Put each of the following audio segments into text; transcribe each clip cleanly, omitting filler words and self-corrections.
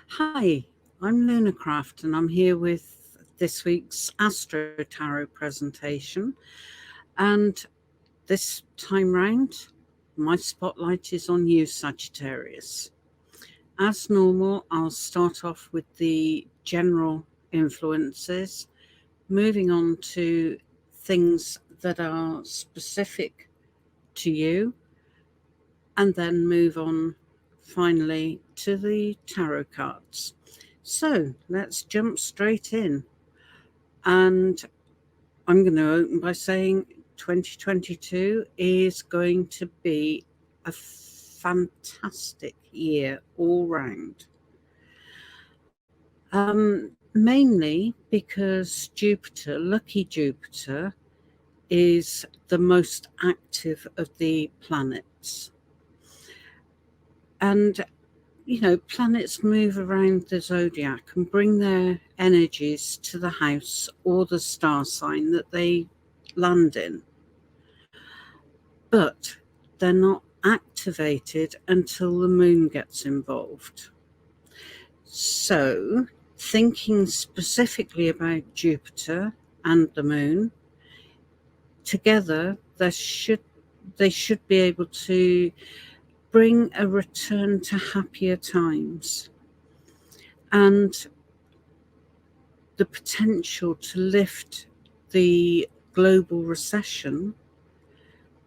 Hi, I'm Lunarcraft and I'm here with this week's AstroTarot presentation. And this time round, my spotlight is on you, Sagittarius. As normal, I'll start off with the general influences, moving on to things that are specific to you, and then move on finally to the tarot cards. So let's jump straight in. And I'm going to open by saying 2022 is going to be a fantastic year all round. Mainly because Jupiter, lucky Jupiter, is the most active of the planets. And planets move around the zodiac and bring their energies to the house or the star sign that they land in. But they're not activated until the moon gets involved. So, thinking specifically about Jupiter and the moon, together they should be able to bring a return to happier times and the potential to lift the global recession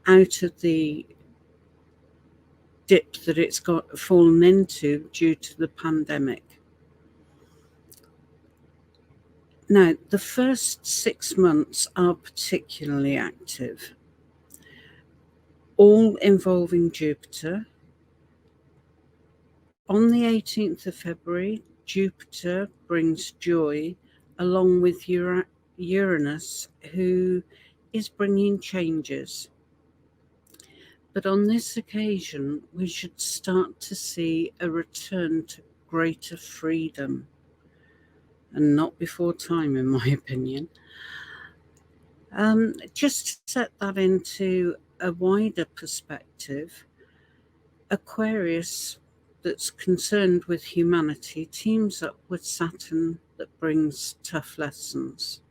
out of the dip that it's got fallen into due to the pandemic. Now, the first 6 months are particularly active, all involving Jupiter. On the 18th of February, Jupiter brings joy along with Uranus, who is bringing changes. But on this occasion, we should start to see a return to greater freedom, and not before time, in my opinion. Just to set that into a wider perspective, Aquarius, that's concerned with humanity, teams up with Saturn that brings tough lessons.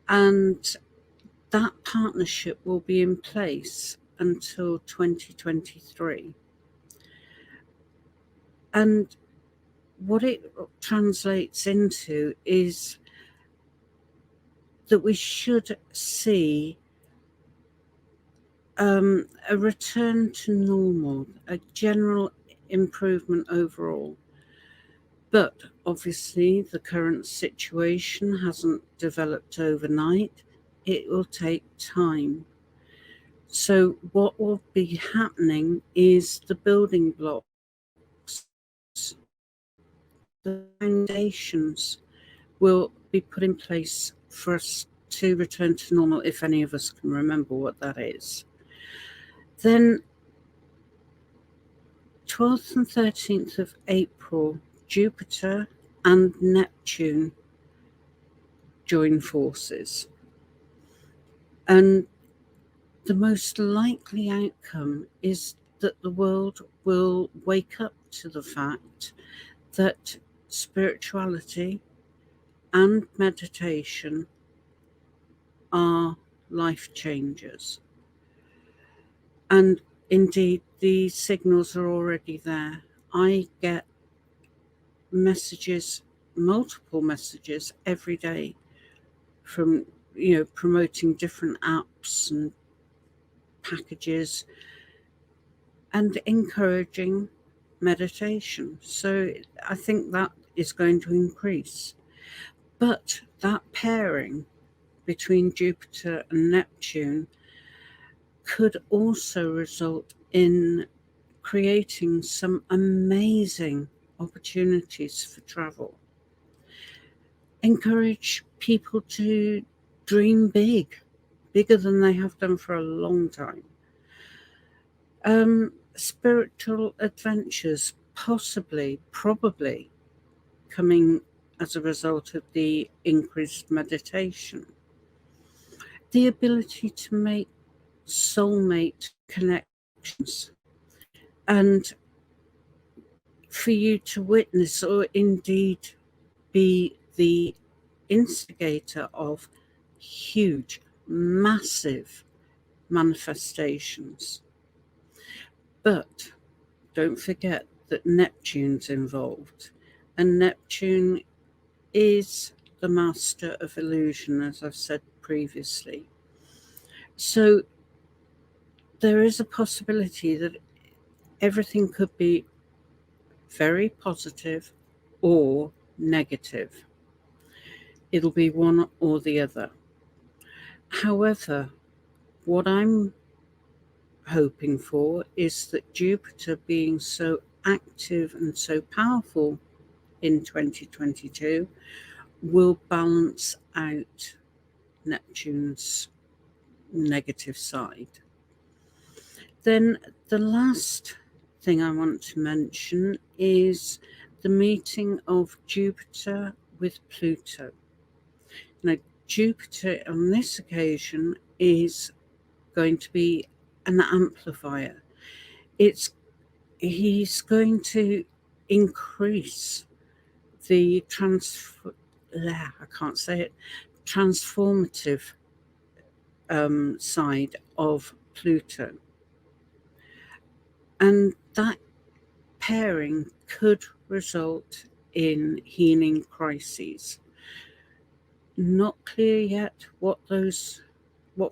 And that partnership will be in place until 2023. And what it translates into is that we should see a return to normal, a general improvement overall. But obviously, the current situation hasn't developed overnight. It will take time. So, what will be happening is the building blocks, the foundations will be put in place for us to return to normal, if any of us can remember what that is. Then 12th and 13th of April, Jupiter and Neptune join forces. And the most likely outcome is that the world will wake up to the fact that spirituality and meditation are life changers. And indeed, the signals are already there. I get messages, multiple messages every day from, promoting different apps and packages and encouraging meditation. So I think that is going to increase. But that pairing between Jupiter and Neptune could also result in creating some amazing opportunities for travel. Encourage people to dream big, bigger than they have done for a long time. Spiritual adventures, possibly, probably coming as a result of the increased meditation. The ability to make soulmate connections and for you to witness or indeed be the instigator of huge, massive manifestations. But don't forget that Neptune's involved, and Neptune is the master of illusion, as I've said previously. So there is a possibility that everything could be very positive or negative. It'll be one or the other. However, what I'm hoping for is that Jupiter, being so active and so powerful in 2022, will balance out Neptune's negative side. Then the last thing I want to mention is the meeting of Jupiter with Pluto. Now, Jupiter on this occasion is going to be an amplifier. He's going to increase the transformative side of Pluto. And that pairing could result in healing crises. Not clear yet what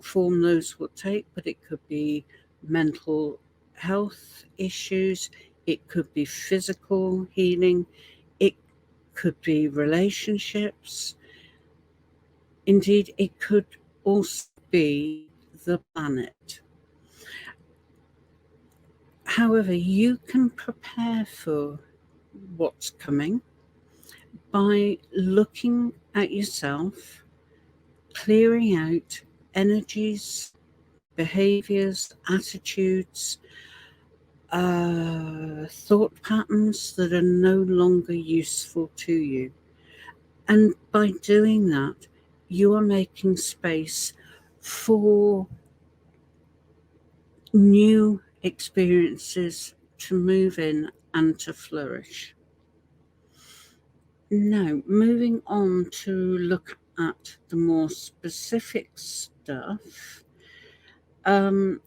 form those will take, but it could be mental health issues, it could be physical healing, it could be relationships. Indeed, it could also be the planet. However, you can prepare for what's coming by looking at yourself, clearing out energies, behaviors, attitudes, thought patterns that are no longer useful to you. And by doing that, you are making space for new experiences to move in and to flourish. Now, moving on to look at the more specific stuff. I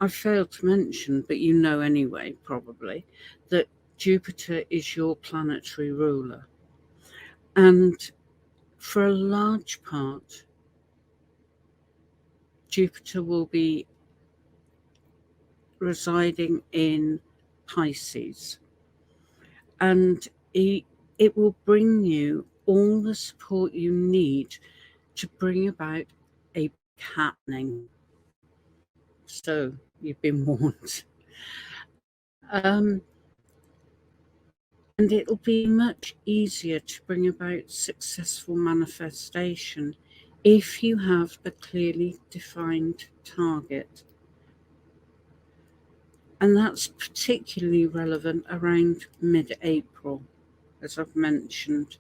failed to mention, but you know anyway, probably, that Jupiter is your planetary ruler. And for a large part, Jupiter will be residing in Pisces. And it will bring you all the support you need to bring about a happening. So you've been warned. And it'll be much easier to bring about successful manifestation if you have a clearly defined target. And that's particularly relevant around mid-April, as I've mentioned.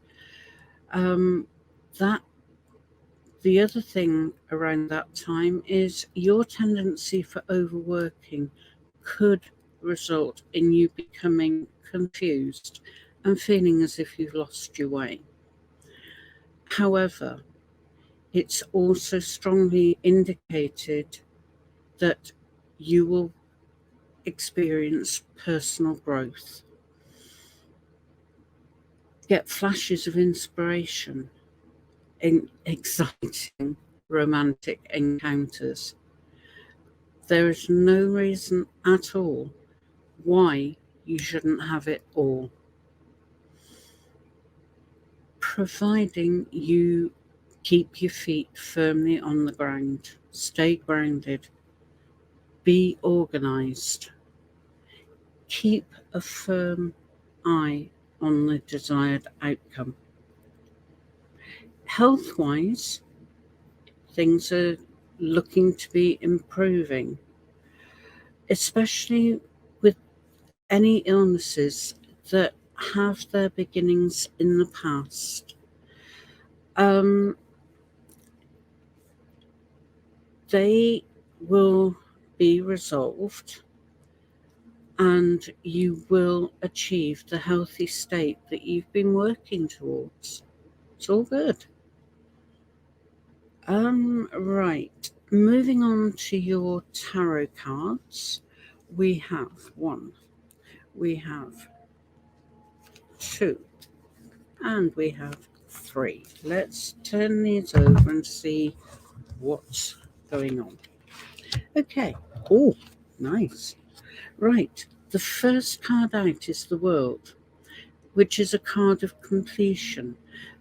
The other thing around that time is your tendency for overworking could result in you becoming confused and feeling as if you've lost your way. However, it's also strongly indicated that you will experience personal growth, get flashes of inspiration, in exciting romantic encounters. There is no reason at all why you shouldn't have it all, providing you keep your feet firmly on the ground, stay grounded, be organized, keep a firm eye on the desired outcome. Health-wise, things are looking to be improving, especially with any illnesses that have their beginnings in the past. They will be resolved and you will achieve the healthy state that you've been working towards. It's all good. Right. Moving on to your tarot cards, we have one, we have two, and we have three. Let's turn these over and see what's going on. Okay. Oh, nice. Right. The first card out is the World, which is a card of completion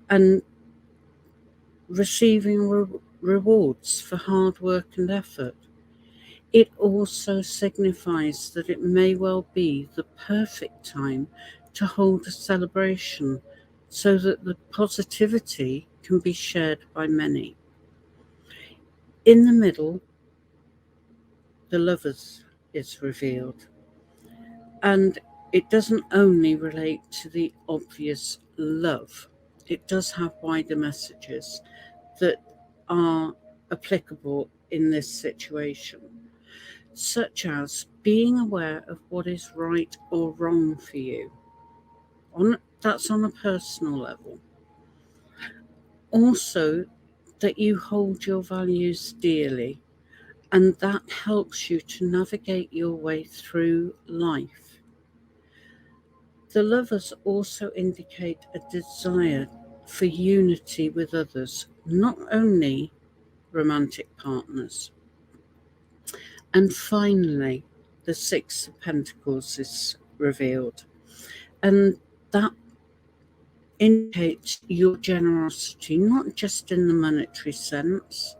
and receiving rewards for hard work and effort. It also signifies that it may well be the perfect time to hold a celebration so that the positivity can be shared by many. In the middle, the Lovers is revealed, and it doesn't only relate to the obvious love, it does have wider messages that are applicable in this situation, such as being aware of what is right or wrong for you. That's on a personal level. Also, that you hold your values dearly, and that helps you to navigate your way through life. The Lovers also indicate a desire for unity with others, not only romantic partners. And finally, the Six of Pentacles is revealed, and that indicates your generosity, not just in the monetary sense,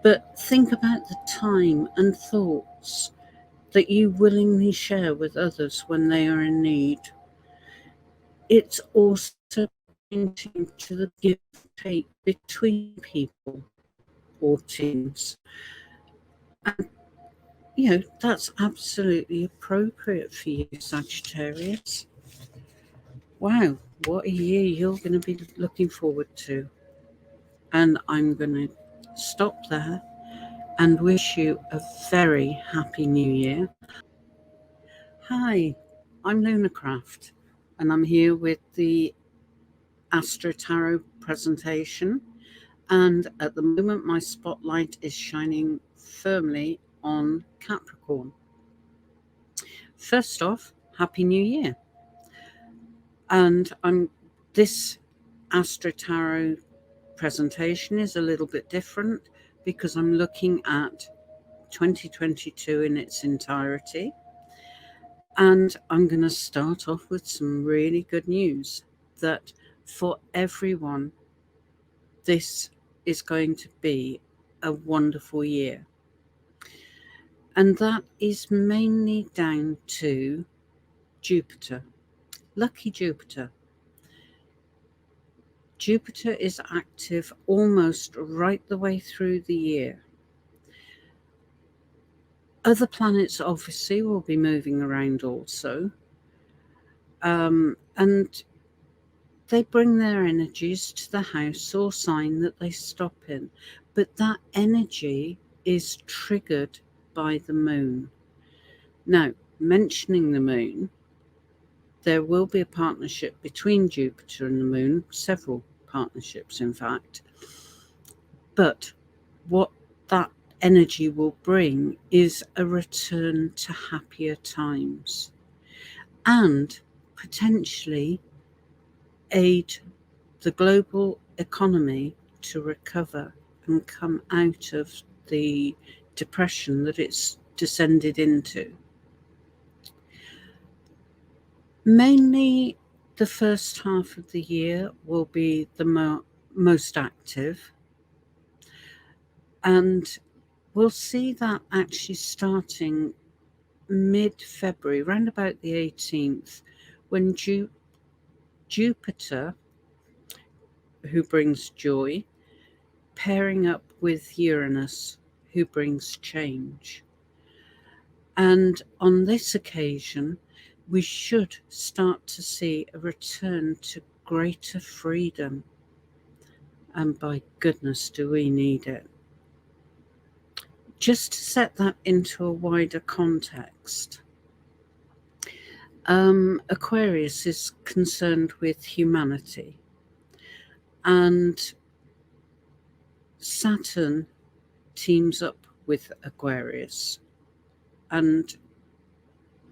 but think about the time and thoughts that you willingly share with others when they are in need. It's also pointing to the give and take between people or teams. And, that's absolutely appropriate for you, Sagittarius. Wow, what a year you're going to be looking forward to. And I'm going to stop there and wish you a very happy new year. Hi, I'm Lunarcraft, and I'm here with the AstroTarot presentation. And at the moment, my spotlight is shining firmly on Capricorn. First off, Happy New Year. And this AstroTarot presentation is a little bit different because I'm looking at 2022 in its entirety. And I'm going to start off with some really good news that for everyone, this is going to be a wonderful year. And that is mainly down to Jupiter. Lucky Jupiter. Jupiter is active almost right the way through the year. Other planets obviously will be moving around also. And they bring their energies to the house or sign that they stop in. But that energy is triggered by the moon. Now, mentioning the moon, there will be a partnership between Jupiter and the moon, several partnerships in fact. But what that energy will bring is a return to happier times and potentially aid the global economy to recover and come out of the depression that it's descended into. Mainly the first half of the year will be the most active, and we'll see that actually starting mid-February, around about the 18th, when Jupiter, who brings joy, pairing up with Uranus, who brings change. And on this occasion, we should start to see a return to greater freedom. And by goodness, do we need it. Just to set that into a wider context, Aquarius is concerned with humanity, and Saturn teams up with Aquarius and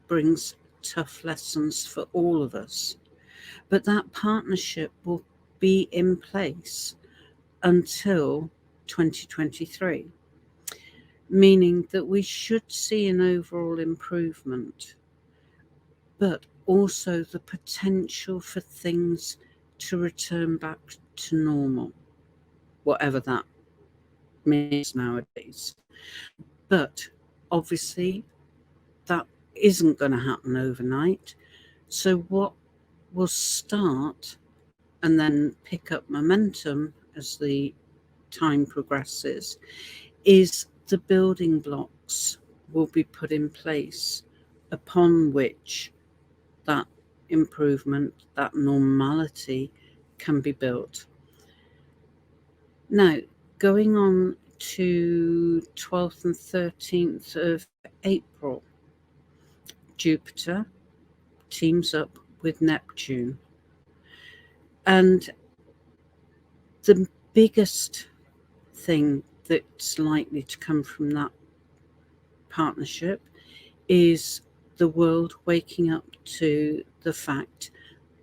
brings tough lessons for all of us. But that partnership will be in place until 2023, meaning that we should see an overall improvement, but also the potential for things to return back to normal, whatever that means nowadays. But obviously, that isn't going to happen overnight. So, what will start and then pick up momentum as the time progresses is the building blocks will be put in place upon which that improvement, that normality can be built. Now, going on to 12th and 13th of April, Jupiter teams up with Neptune. And the biggest thing that's likely to come from that partnership is the world waking up to the fact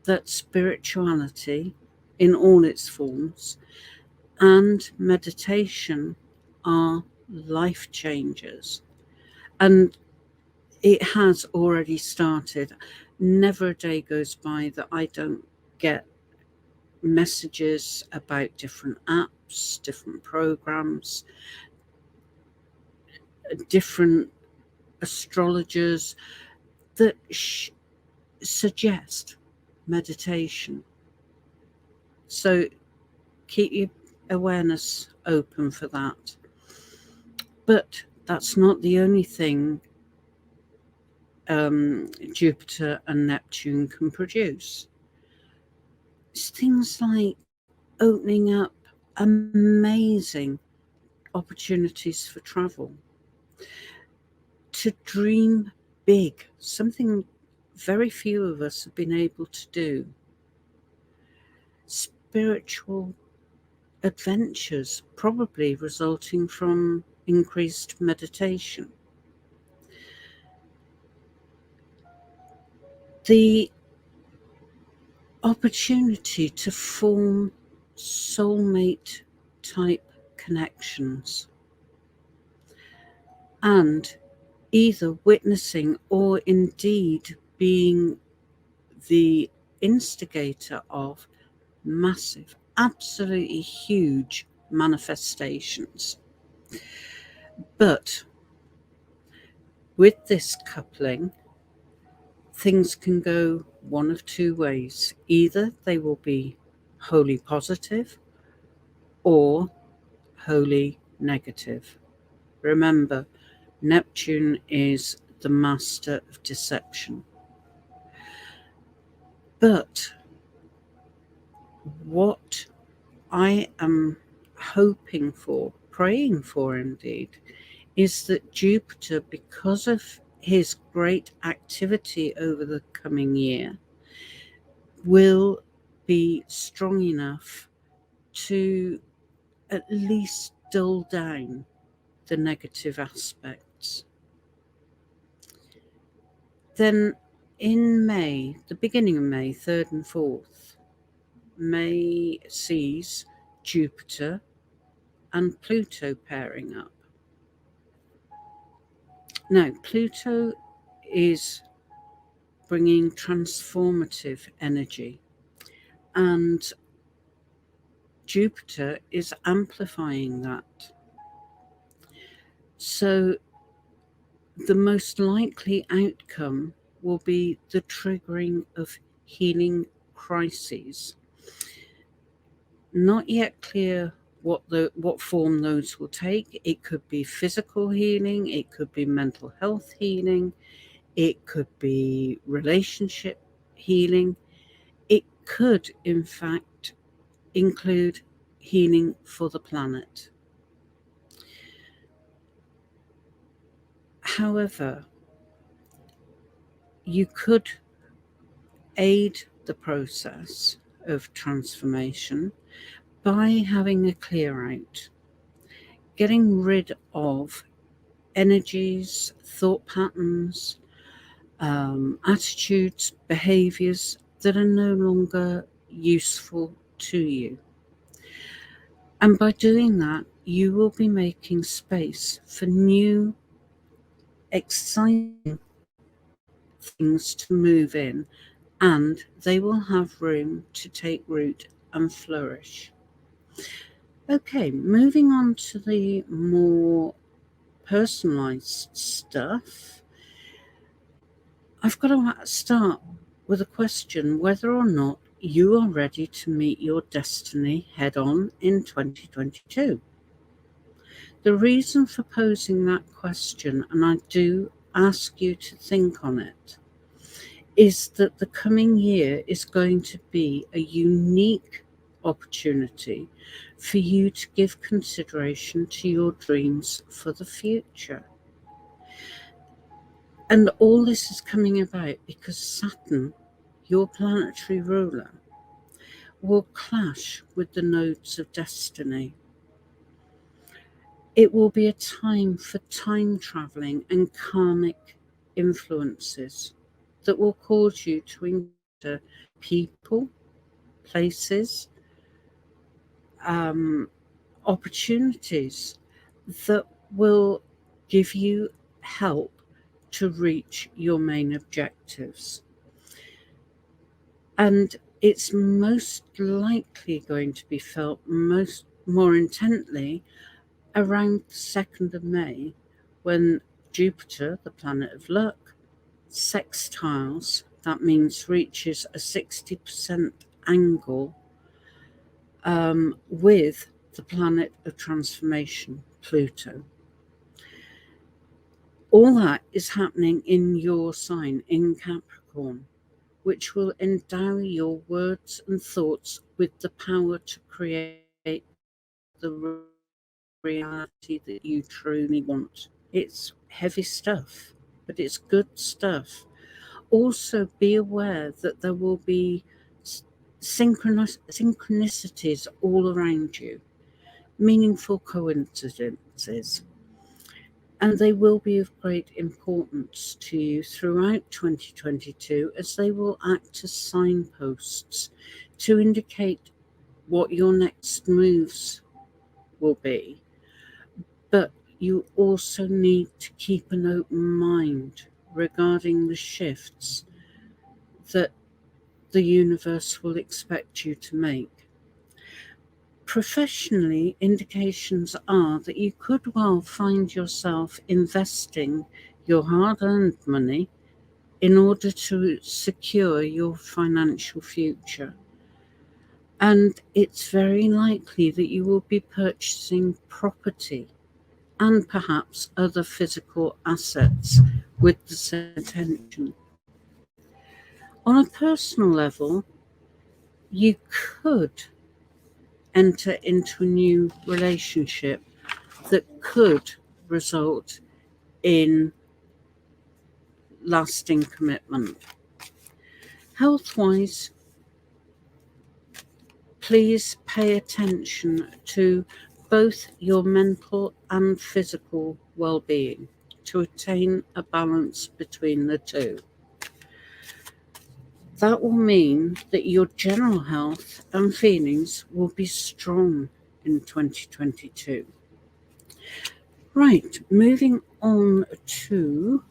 that spirituality in all its forms and meditation are life changers. And it has already started. Never a day goes by that I don't get messages about different apps, different programs, different astrologers that suggest meditation. So keep your awareness open for that. But that's not the only thing Jupiter and Neptune can produce. It's things like opening up amazing opportunities for travel, to dream big, something very few of us have been able to do. Spiritual adventures, probably resulting from increased meditation. The opportunity to form soulmate type connections, and either witnessing or indeed being the instigator of massive, absolutely huge manifestations. But with this coupling, things can go one of two ways. Either they will be wholly positive or wholly negative. Remember, Neptune is the master of deception. But what I am hoping for, praying for indeed, is that Jupiter, because of his great activity over the coming year, will be strong enough to at least dull down the negative aspects. Then in May, the beginning of May, 3rd and 4th, May sees Jupiter and Pluto pairing up. Now, Pluto is bringing transformative energy, and Jupiter is amplifying that. So the most likely outcome will be the triggering of healing crises. Not yet clear what form those will take. It could be physical healing, it could be mental health healing, it could be relationship healing. It could, in fact, include healing for the planet. However, you could aid the process of transformation by having a clear out, getting rid of energies, thought patterns, attitudes, behaviors that are no longer useful to you. And by doing that, you will be making space for new, exciting things to move in, and they will have room to take root and flourish. Okay, moving on to the more personalized stuff. I've got to start with a question whether or not you are ready to meet your destiny head on in 2022. The reason for posing that question, and I do ask you to think on it, is that the coming year is going to be a unique opportunity for you to give consideration to your dreams for the future. And all this is coming about because Saturn, your planetary ruler, will clash with the nodes of destiny. It will be a time for time traveling and karmic influences that will cause you to encounter people, places, opportunities that will give you help to reach your main objectives. And it's most likely going to be felt more intently around the 2nd of May, when Jupiter, the planet of luck, sextiles, that means reaches a 60% angle with the planet of transformation, Pluto. All that is happening in your sign, in Capricorn, which will endow your words and thoughts with the power to create the reality that you truly want. It's heavy stuff, but it's good stuff. Also, be aware that there will be synchronicities all around you, meaningful coincidences, and they will be of great importance to you throughout 2022, as they will act as signposts to indicate what your next moves will be. But you also need to keep an open mind regarding the shifts that the universe will expect you to make. Professionally, indications are that you could well find yourself investing your hard-earned money in order to secure your financial future. And it's very likely that you will be purchasing property and perhaps other physical assets with the same intention. On a personal level, you could enter into a new relationship that could result in lasting commitment. Health-wise, please pay attention to both your mental and physical well-being to attain a balance between the two. That will mean that your general health and feelings will be strong in 2022. Right, moving on to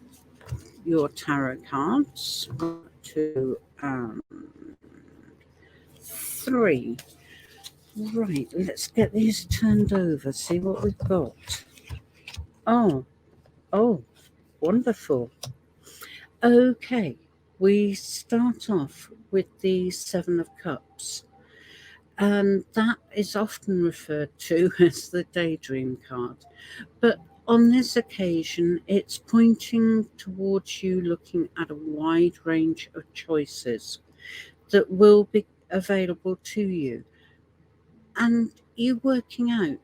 your tarot cards. 1, 2, and 3. Right, let's get these turned over, see what we've got. Oh, wonderful. Okay, we start off with the 7 of Cups, and that is often referred to as the daydream card. But on this occasion, it's pointing towards you looking at a wide range of choices that will be available to you, and you working out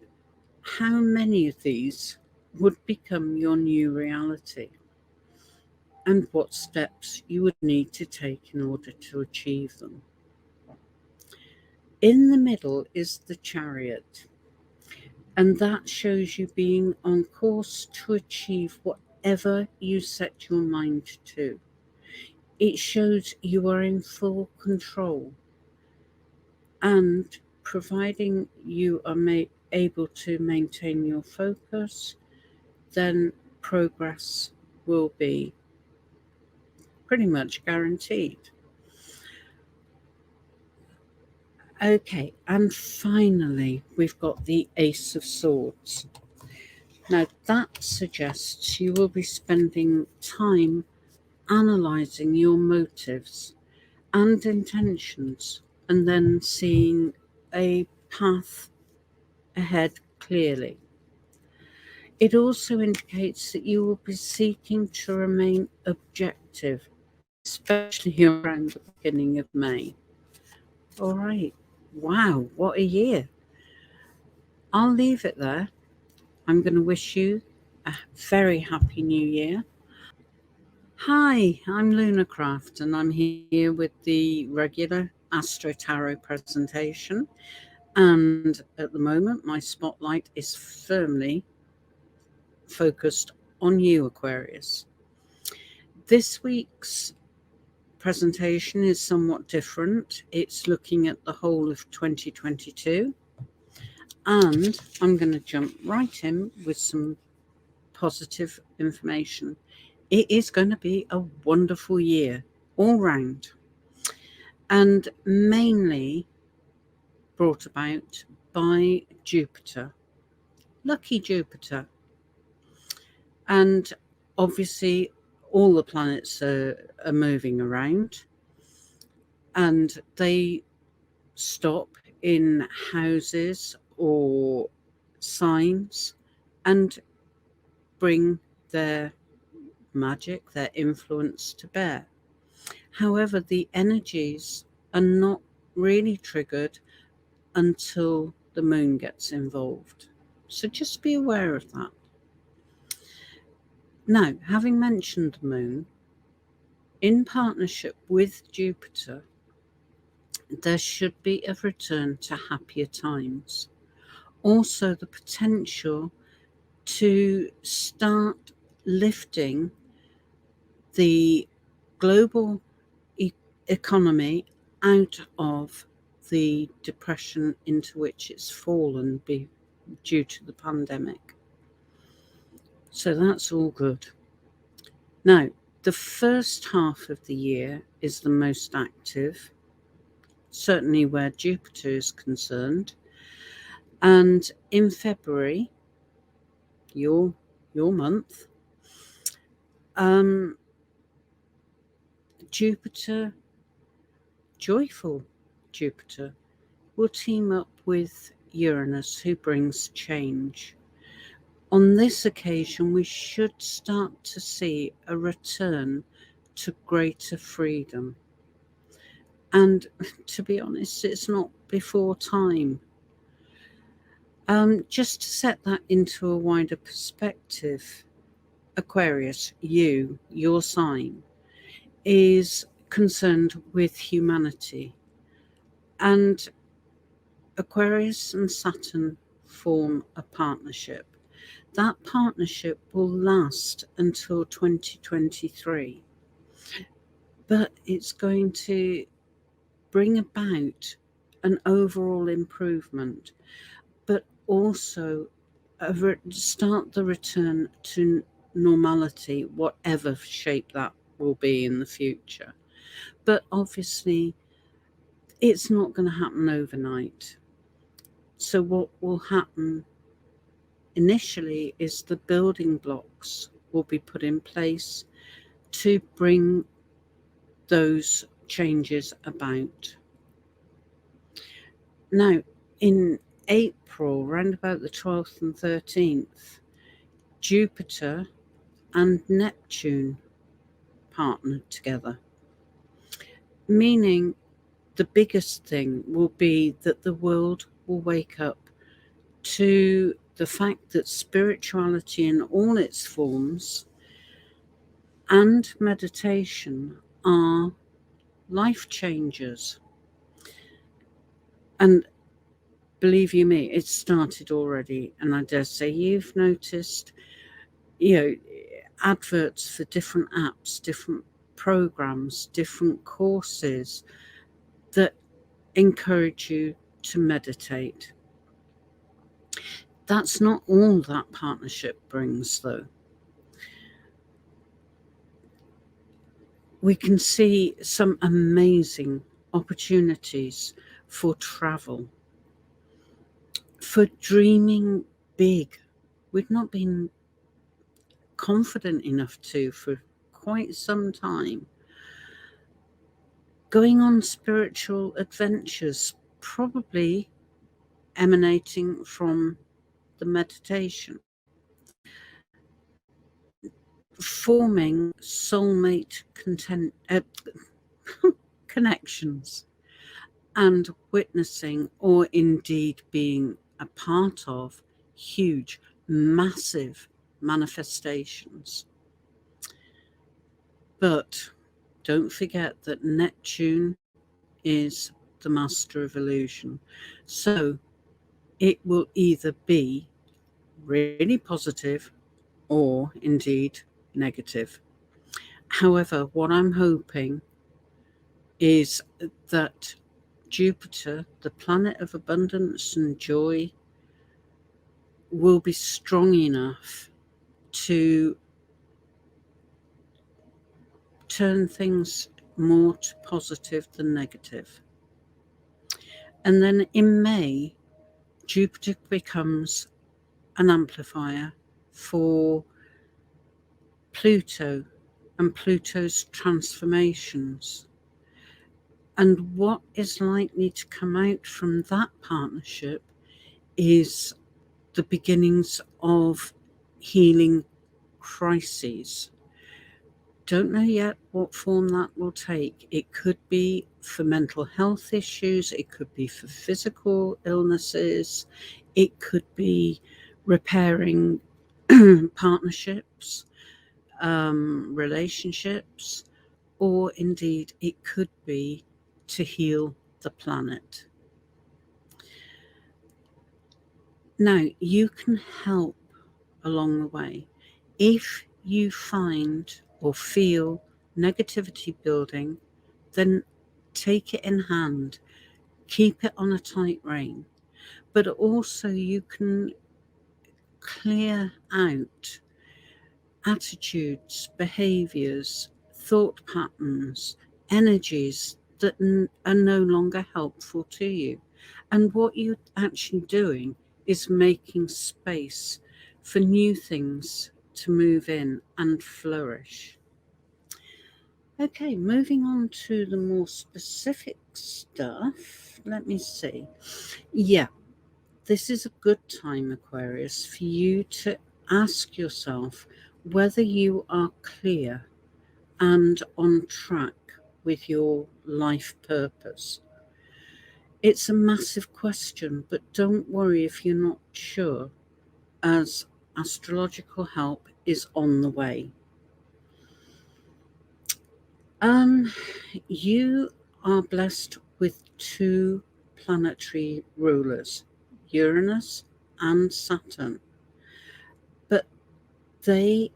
how many of these would become your new reality. and what steps you would need to take in order to achieve them. In the middle is the Chariot, and that shows you being on course to achieve whatever you set your mind to. It shows you are in full control, and providing you are able to maintain your focus, then progress will be pretty much guaranteed. Okay, and finally, we've got the Ace of Swords. Now, that suggests you will be spending time analysing your motives and intentions, and then seeing a path ahead clearly. It also indicates that you will be seeking to remain objective, especially around the beginning of May. All right. Wow, what a year. I'll leave it there. I'm going to wish you a very happy new year. Hi, I'm Lunarcraft, and I'm here with the regular AstroTarot presentation. And at the moment, my spotlight is firmly focused on you, Aquarius. This week's presentation is somewhat different. It's looking at the whole of 2022. And I'm going to jump right in with some positive information. It is going to be a wonderful year all round, and mainly brought about by Jupiter, lucky Jupiter. And obviously all the planets are moving around, and they stop in houses or signs and bring their magic, their influence to bear. However, the energies are not really triggered until the moon gets involved. So just be aware of that. Now, having mentioned the moon, in partnership with Jupiter, there should be a return to happier times. Also, the potential to start lifting the global economy out of the depression into which it's fallen due to the pandemic. So that's all good. Now, the first half of the year is the most active, certainly where Jupiter is concerned. And in February, your month, Jupiter, joyful Jupiter, will team up with Uranus, who brings change. On this occasion, we should start to see a return to greater freedom. And to be honest, it's not before time. Just to set that into a wider perspective, Aquarius, your sign, is concerned with humanity. And Aquarius and Saturn form a partnership. That partnership will last until 2023. But it's going to bring about an overall improvement, but also start the return to normality, whatever shape that will be in the future. But obviously, it's not going to happen overnight. So what will happen initially is the building blocks will be put in place to bring those changes about. Now, in April, around about the 12th and 13th, Jupiter and Neptune partnered together, meaning the biggest thing will be that the world will wake up to the fact that spirituality in all its forms and meditation are life changers. And believe you me, it's started already. And I dare say you've noticed, adverts for different apps, different programs, different courses that encourage you to meditate. That's not all that partnership brings, though. We can see some amazing opportunities for travel, for dreaming big. We've not been confident enough to for quite some time. Going on spiritual adventures, probably emanating from the meditation. Forming soulmate connections and witnessing, or indeed being a part of, huge, massive manifestations. But don't forget that Neptune is the master of illusion. So it will either be really positive or indeed negative. However, what I'm hoping is that Jupiter, the planet of abundance and joy, will be strong enough to turn things more to positive than negative. And then in May, Jupiter becomes an amplifier for Pluto and Pluto's transformations. And what is likely to come out from that partnership is the beginnings of healing crises. Don't know yet what form that will take. It could be for mental health issues, it could be for physical illnesses, it could be repairing partnerships, relationships, or indeed it could be to heal the planet. Now, you can help along the way. If you find or feel negativity building, then take it in hand, keep it on a tight rein. But also you can clear out attitudes, behaviors, thought patterns, energies that are no longer helpful to you. And what you're actually doing is making space for new things to move in and flourish. Okay, moving on to the more specific stuff. Let me see. Yeah, this is a good time, Aquarius, for you to ask yourself whether you are clear and on track with your life purpose. It's a massive question, but don't worry if you're not sure, as astrological help is on the way. You are blessed with two planetary rulers, Uranus and Saturn, but they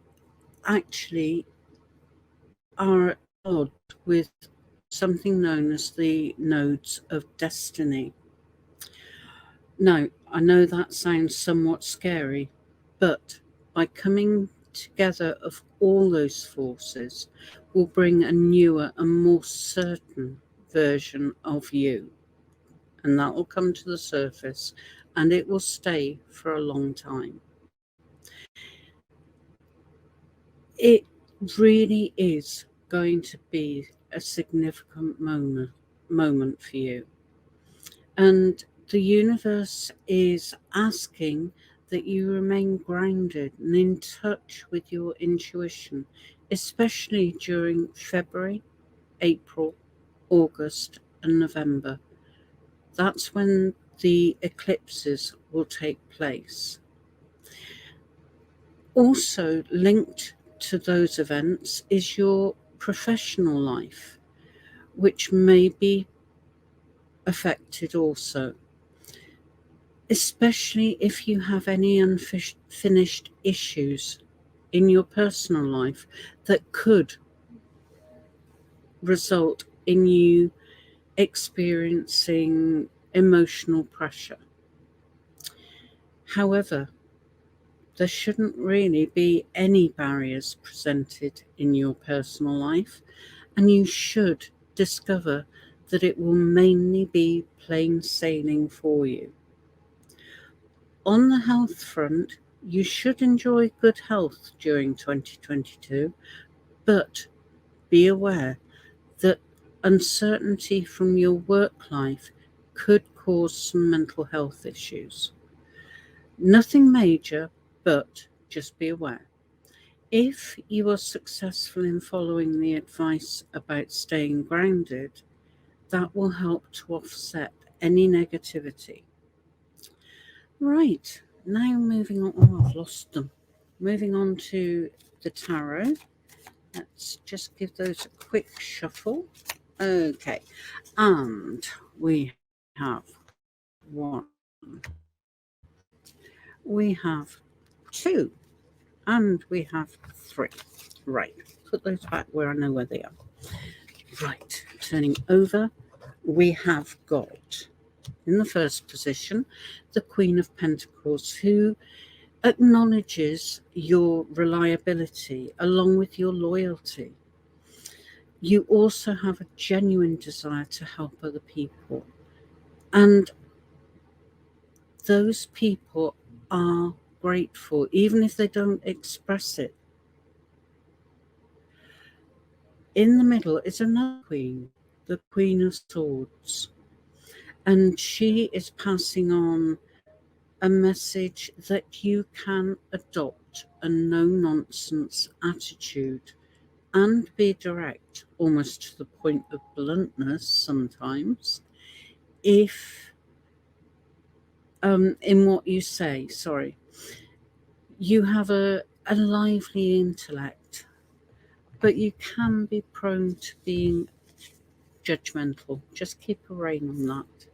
actually are at odds with something known as the nodes of destiny. Now, I know that sounds somewhat scary, but by coming together of all those forces will bring a newer and more certain version of you. And that will come to the surface and it will stay for a long time. It really is going to be a significant moment for you. And the universe is asking that you remain grounded and in touch with your intuition, especially during February, April, August, and November. That's when the eclipses will take place. Also linked to those events is your professional life, which may be affected also, especially if you have any unfinished issues in your personal life that could result in you experiencing emotional pressure. However, there shouldn't really be any barriers presented in your personal life, and you should discover that it will mainly be plain sailing for you. On the health front, you should enjoy good health during 2022, but be aware that uncertainty from your work life could cause some mental health issues. Nothing major, but just be aware. If you are successful in following the advice about staying grounded, that will help to offset any negativity. Right, now moving on. Oh, I've lost them. Moving on to the tarot. Let's just give those a quick shuffle. Okay, and we have one, we have two, and we have three. Right, put those back where I know where they are. Right, turning over, we have got in the first position the Queen of Pentacles, who acknowledges your reliability along with your loyalty. You also have a genuine desire to help other people, and those people are grateful, even if they don't express it. In the middle is another queen, the Queen of Swords, and she is passing on a message that you can adopt a no-nonsense attitude and be direct, almost to the point of bluntness sometimes, if in what you say. Sorry, you have a lively intellect, but you can be prone to being judgmental. Just keep a rein on that.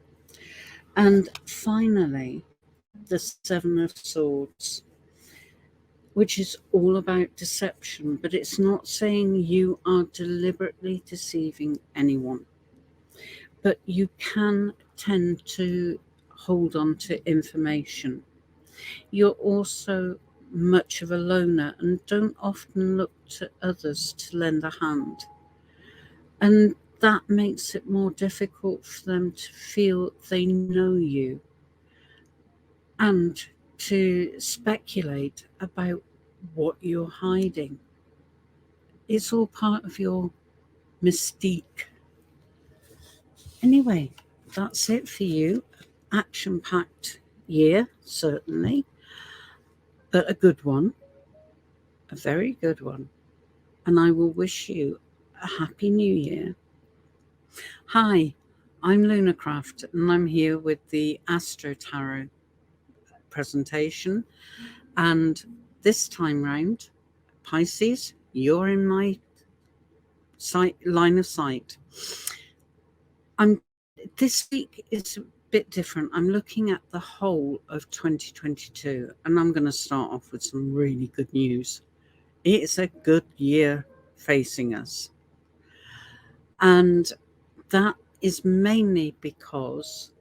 And finally, the Seven of Swords, which is all about deception, but it's not saying you are deliberately deceiving anyone. But you can tend to hold on to information. You're also much of a loner and don't often look to others to lend a hand. And that makes it more difficult for them to feel they know you and to speculate about what you're hiding. It's all part of your mystique. Anyway, that's it for you. Action-packed year, certainly, but a good one, a very good one. And I will wish you a happy new year. Hi, I'm Lunarcraft, and I'm here with the AstroTarot presentation. And this time round, Pisces, you're in my line of sight. This week is a bit different. I'm looking at the whole of 2022, and I'm going to start off with some really good news. It's a good year facing us, and that is mainly because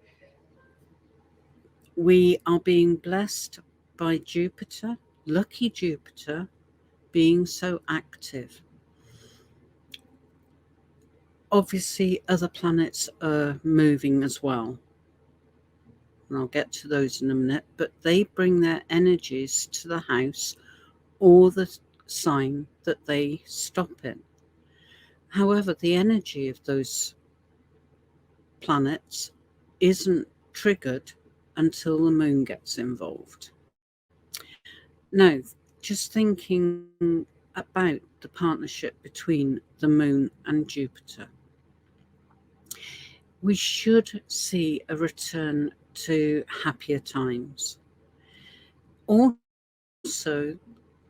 we are being blessed by Jupiter, lucky Jupiter, being so active. Obviously, other planets are moving as well, and I'll get to those in a minute, but they bring their energies to the house or the sign that they stop in. However, the energy of those planets isn't triggered until the moon gets involved. Now, just thinking about the partnership between the moon and Jupiter, we should see a return to happier times. Also,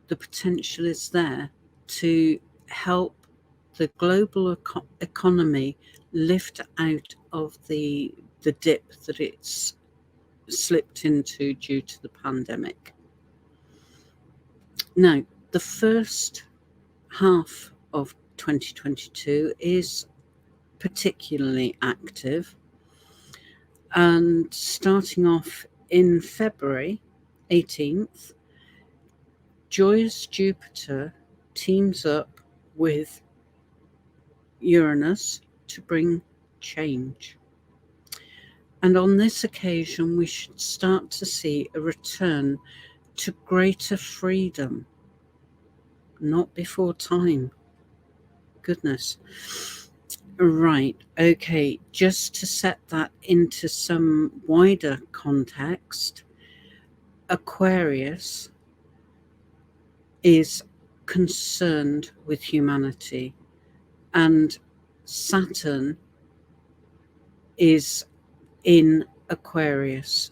the potential is there to help the global economy lift out of the dip that it's slipped into due to the pandemic. Now, the first half of 2022 is particularly active, and starting off in February 18th, joyous Jupiter teams up with Uranus to bring change. And on this occasion, we should start to see a return to greater freedom. Not before time. Goodness. Right, okay, just to set that into some wider context, Aquarius is concerned with humanity, and Saturn is in Aquarius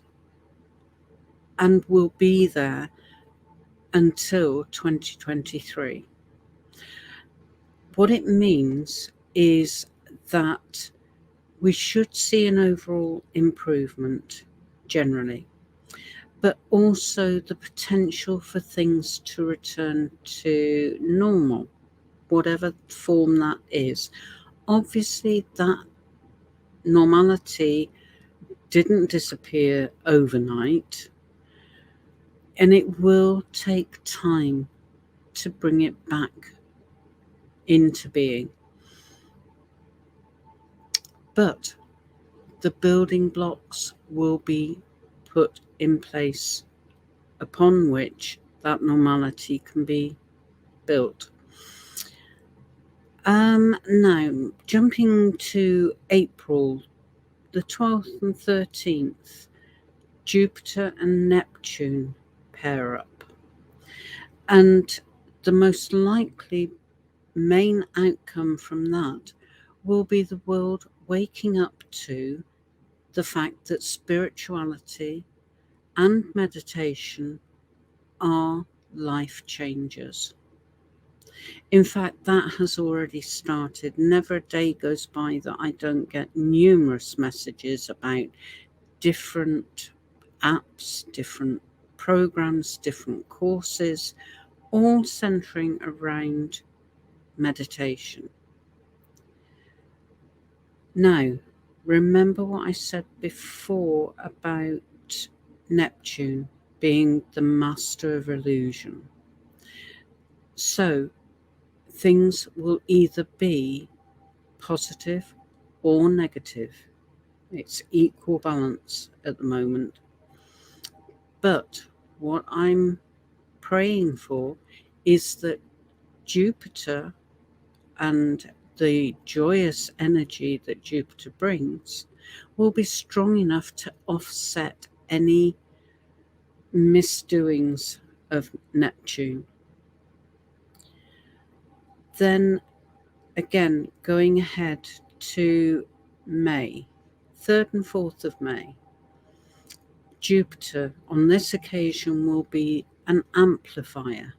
and will be there until 2023. What it means is that we should see an overall improvement generally, but also the potential for things to return to normal, whatever form that is. Obviously, that normality didn't disappear overnight, and it will take time to bring it back into being. But the building blocks will be put in place upon which that normality can be built. Now, jumping to April, the 12th and 13th, Jupiter and Neptune pair up. And the most likely main outcome from that will be the world waking up to the fact that spirituality and meditation are life changers. In fact, that has already started. Never a day goes by that I don't get numerous messages about different apps, different programs, different courses, all centering around meditation. Now, remember what I said before about Neptune being the master of illusion. So, things will either be positive or negative. It's equal balance at the moment. But what I'm praying for is that Jupiter and the joyous energy that Jupiter brings will be strong enough to offset any misdoings of Neptune. Then again, going ahead to May, 3rd and 4th of May, Jupiter on this occasion will be an amplifier,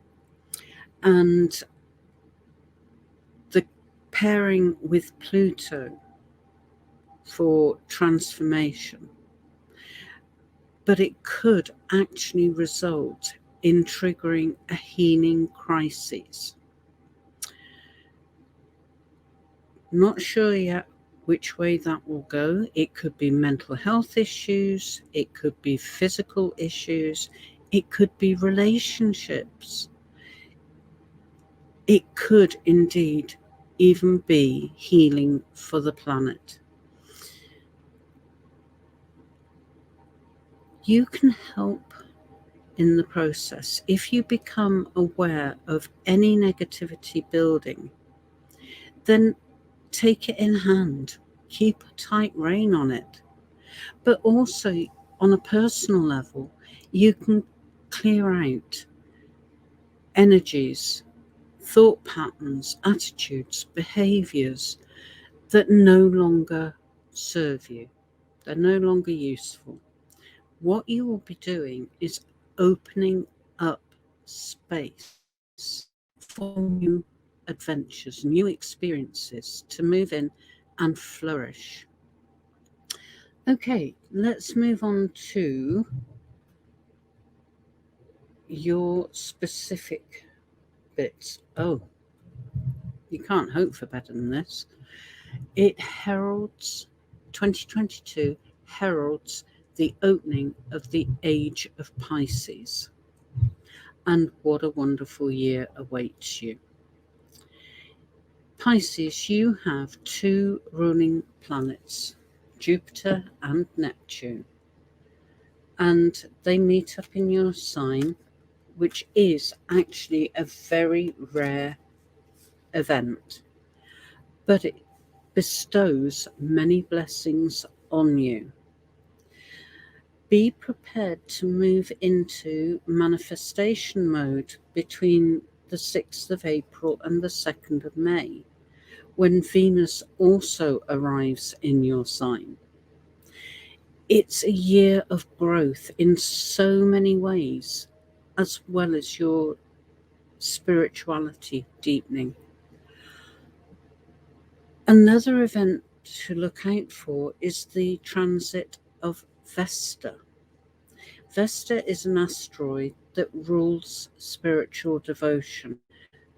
and the pairing with Pluto for transformation, but it could actually result in triggering a healing crisis. Not sure yet which way that will go. It could be mental health issues, it could be physical issues, it could be relationships. It could indeed even be healing for the planet. You can help in the process if you become aware of any negativity building. Then take it in hand, keep a tight rein on it. But also, on a personal level, you can clear out energies, thought patterns, attitudes, behaviors that no longer serve you. They're no longer useful. What you will be doing is opening up space for new adventures, new experiences to move in and flourish. Okay, let's move on to your specific bits. Oh, you can't hope for better than this. It heralds 2022 heralds the opening of the age of Pisces. And what a wonderful year awaits you. Pisces, you have two ruling planets, Jupiter and Neptune, and they meet up in your sign, which is actually a very rare event, but it bestows many blessings on you. Be prepared to move into manifestation mode between the 6th of April and the 2nd of May, when Venus also arrives in your sign. It's a year of growth in so many ways, as well as your spirituality deepening. Another event to look out for is the transit of Vesta. Vesta is an asteroid that rules spiritual devotion,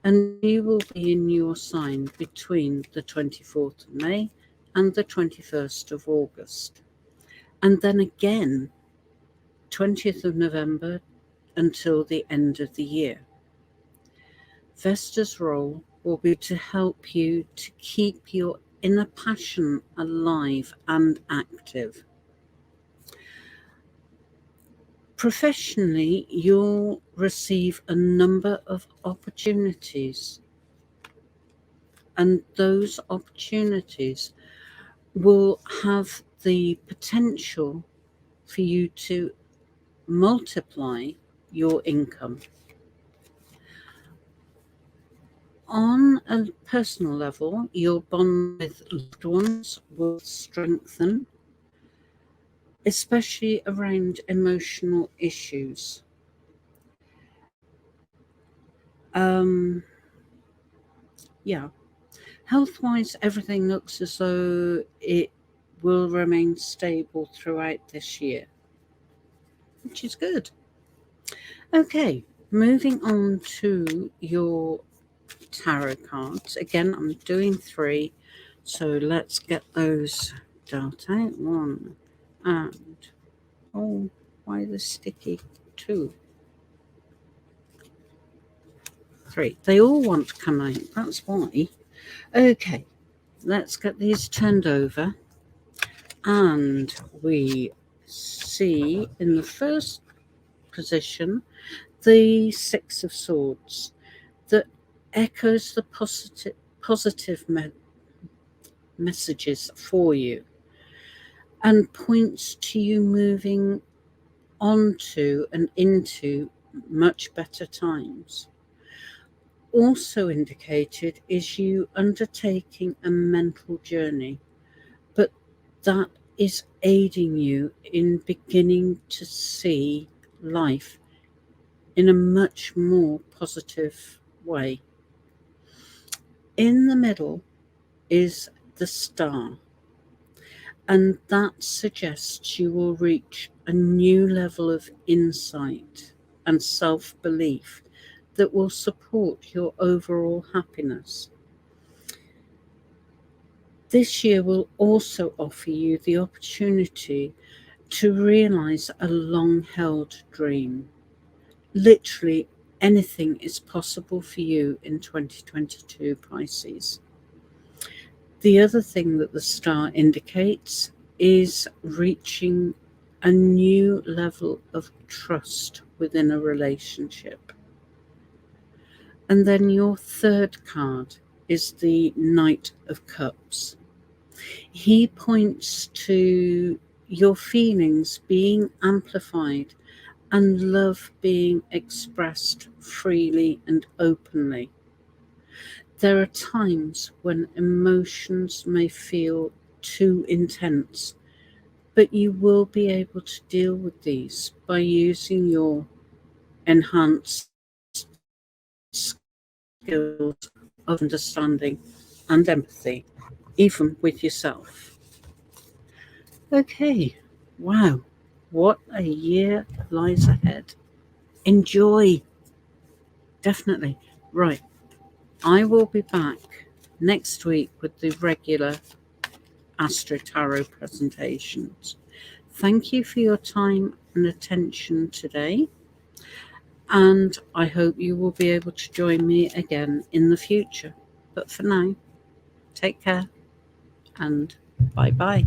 and you will be in your sign between the 24th of May and the 21st of August. And then again, 20th of November until the end of the year. Vesta's role will be to help you to keep your inner passion alive and active. Professionally, you'll receive a number of opportunities, and those opportunities will have the potential for you to multiply your income. On a personal level, your bond with loved ones will strengthen, especially around emotional issues. Yeah, health-wise, everything looks as though it will remain stable throughout this year, which is good. Okay, moving on to your tarot cards. Again, I'm doing 3, so let's get those dealt out. 1 and, oh, why the sticky? 2, 3. They all want to come out, that's why. Okay, let's get these turned over, and we see in the first position the 6 of Swords that echoes the positive messages for you and points to you moving onto and into much better times. Also indicated is you undertaking a mental journey, but that is aiding you in beginning to see life in a much more positive way. In the middle is the Star, and that suggests you will reach a new level of insight and self-belief that will support your overall happiness. This year will also offer you the opportunity to realize a long-held dream. Literally anything is possible for you in 2022, Pisces. The other thing that the Star indicates is reaching a new level of trust within a relationship. And then your third card is the Knight of Cups. He points to your feelings being amplified and love being expressed freely and openly. There are times when emotions may feel too intense, but you will be able to deal with these by using your enhanced skills skills of understanding and empathy, even with yourself. Okay, wow, what a year lies ahead. Enjoy, definitely. Right, I will be back next week with the regular AstroTarot presentations. Thank you for your time and attention today, and I hope you will be able to join me again in the future. But for now, take care and bye-bye.